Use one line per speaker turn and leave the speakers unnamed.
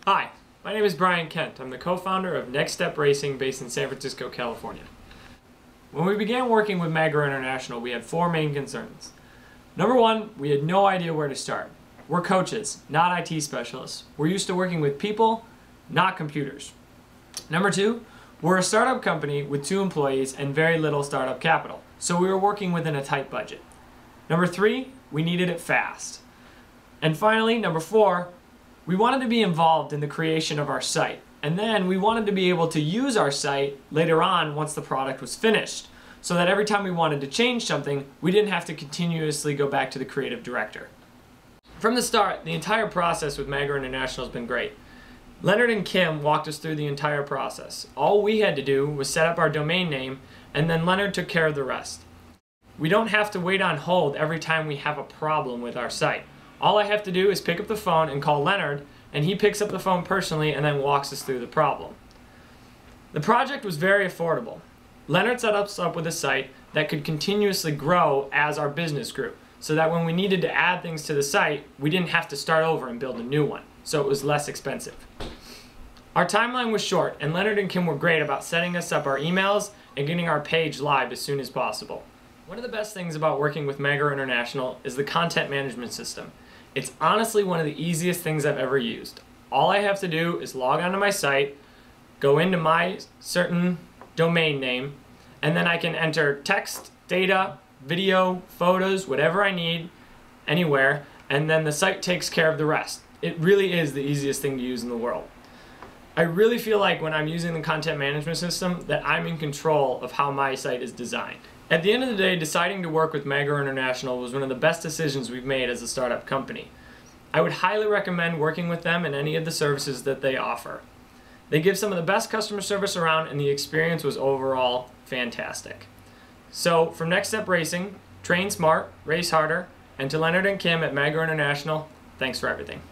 Hi, my name is Brian Kent. I'm the co-founder of Next Step Racing based in San Francisco, California. When we began working with Magro International, we had four main concerns. Number one, we had no idea where to start. We're coaches, not IT specialists. We're used to working with people, not computers. Number two, we're a startup company with 2 employees and very little startup capital, so we were working within a tight budget. Number three, we needed it fast. And finally, number four, we wanted to be involved in the creation of our site. And then we wanted to be able to use our site later on once the product was finished, so that every time we wanted to change something, we didn't have to continuously go back to the creative director. From the start, the entire process with Magro International has been great. Leonard and Kim walked us through the entire process. All we had to do was set up our domain name, and then Leonard took care of the rest. We don't have to wait on hold every time we have a problem with our site. All I have to do is pick up the phone and call Leonard, and he picks up the phone personally and then walks us through the problem. The project was very affordable. Leonard set us up with a site that could continuously grow as our business grew, so that when we needed to add things to the site, we didn't have to start over and build a new one, so it was less expensive. Our timeline was short, and Leonard and Kim were great about setting us up our emails and getting our page live as soon as possible. One of the best things about working with Magro International is the content management system. It's honestly one of the easiest things I've ever used. All I have to do is log onto my site, go into my certain domain name, and then I can enter text, data, video, photos, whatever I need, anywhere, and then the site takes care of the rest. It really is the easiest thing to use in the world. I really feel like when I'm using the content management system that I'm in control of how my site is designed. At the end of the day, deciding to work with Magro International was one of the best decisions we've made as a startup company. I would highly recommend working with them and any of the services that they offer. They give some of the best customer service around, and the experience was overall fantastic. So from Next Step Racing, train smart, race harder, and to Leonard and Kim at Magro International, thanks for everything.